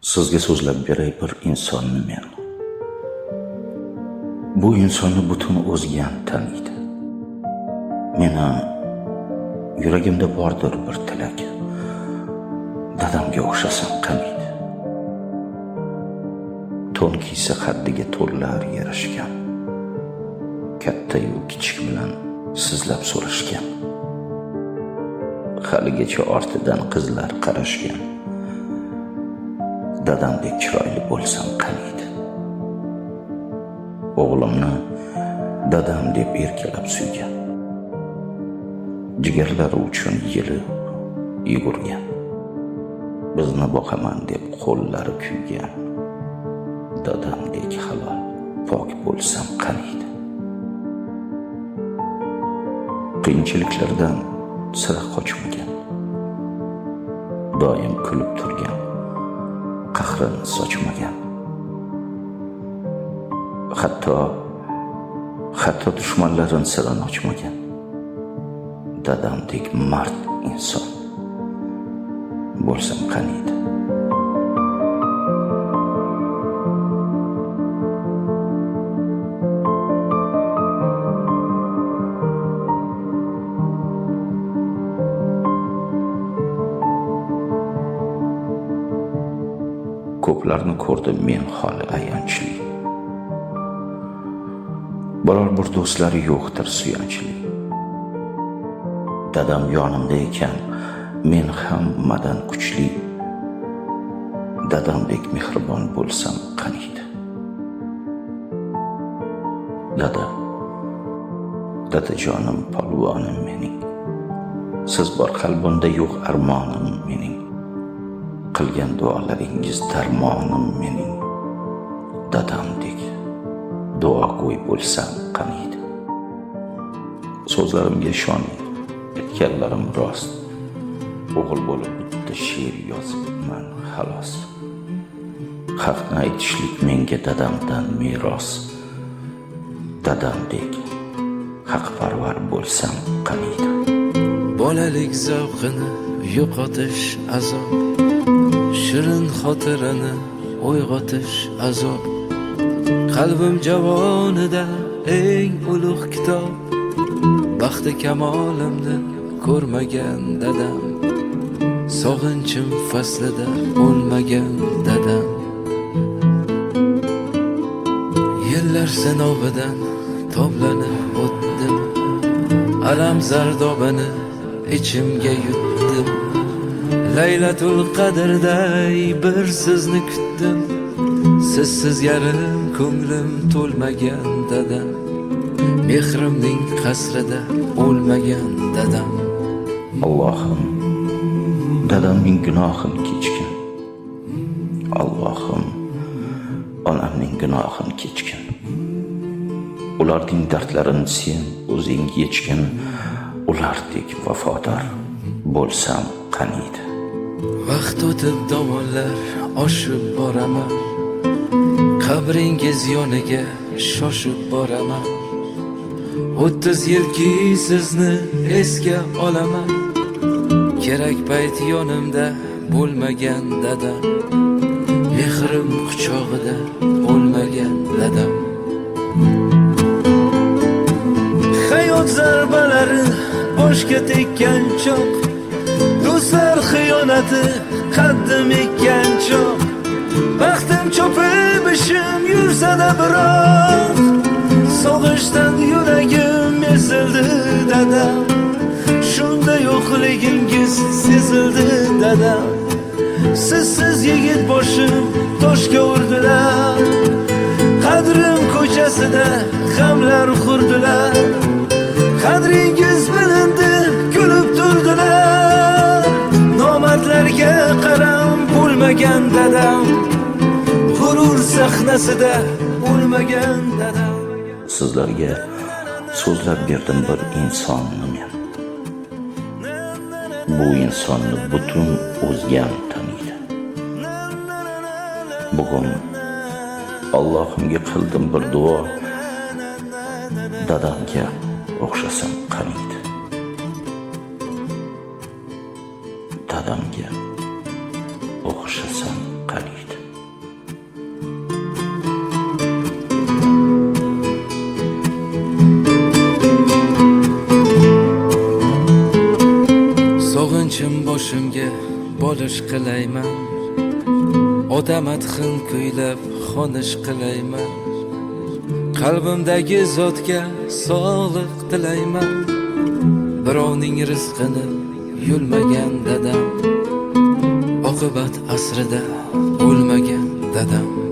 Sizga so'zlab beray bir insonni men. Bu insonni butun o'zgan taniydi. Meni yuragimda bordir bir tilak. Dadamga o'xshasam qaniydi. To'n kiysa haddiga to'llar yarashgan. Katta-yu kichik bilan sizlab so'rashgan. Haligacha ortidan qizlar qarashgan. Dadamdek chiroyli bo'lsam qaniydi. O'g'limni dadam deb erkalab suygan. Jigarlari uchun yelib yugurgan. Bizni boqaman deb qo'llari kuygan. Dadamdek halol pok bo'lsam qaniydi. Qiyinchiliklardan sira qochmagan. Doim kulib turgan. Qahrini sochmagan. Hatto dushmanlarin sirini ochmagan. Dadamdek mard inson bo'lsam qaniydi. Ko'plarni ko'rdim men holi ayanchli. Biror bir do'stlari yo'qdir suyanchli. Dadam yonimda ekan, men hammadan kuchli. Dadamdek mehribon bo'lsam qaniydi. Dadajonim polvonim mening. Siz bor qalbimda yo'q armonim mening. Qilgan duolaringiz darmonim mening. Dadamdek duogo'y bo'lsam qaniydi. So'zlarimga ishoning, aytganlarim rost. O'g'il bo'lib bitta she'r yozibman xolos. Haqni aytishlik menga dadamdan meros. Dadamdek haqparvar bo'lsam qaniydi. Bolalik zavqini yo'qotish azob, shirin xotirani uyg'otish azob. Qalbim javonida eng ulug' kitob, baxti kamolimni ko'rmagan dadam, sog'inchim faslida o'lmagan dadam. Yillar sinovidan toblanib o'tdim, alam zardobani ichimga yutdim. Laylatul qadrday bir sizni kutdim, sizsiz yarim ko'nglim to'lmagan dadam, mehrimning qasrida o'lmagan dadam. Allohim, dadamning gunohini kechgin. Allohim, onamning gunohini kechgin. Ularning dardlarini sen o'zing yechgin. Ulardek vafodor bo'lsam qaniydi. Vaqt o'tib dovonlar oshib boraman, qabringiz yoniga shoshib boraman. 30 yilki sizni esga olaman, kerak payt yonimda bo'lmagan dadam, mehrim quchog'ida o'lmagan dadam. Hayot zarbalari boshga tekkan choq, do'stlar xiyonati qaddim ekkan choq. Baxtim cho'pib ishim yursa-da biroq, sog'ishdan yuragim ezildi dadam. Shunda yo'qligingiz sezildi dadam. Sizsiz yigit boshim toshga urdilar, qadrim ko'chasida g'amlar qurdilar. Qadringiz bilindi, kulib turdilar. Nomardlarga qaram bo'lmagan dadam, g'urur sahnasida o'lmagan dadam. Sizlarga so'zlab berdim bir insonni men. Bu insonni butun o'zgan taniydi. Bugun Allohimga qildim bir duo. Dadamga o'xshasam qaniydi. Dadamga o'xshasam qaniydi. quvonchim boshimga bolish qilayman, ota madhin kuylab xonish qilayman, qalbimdagi zotga sog'liq tilayman. Birovning rizqini yulmagan dadam, oqibat asrida o'lmagan dadam.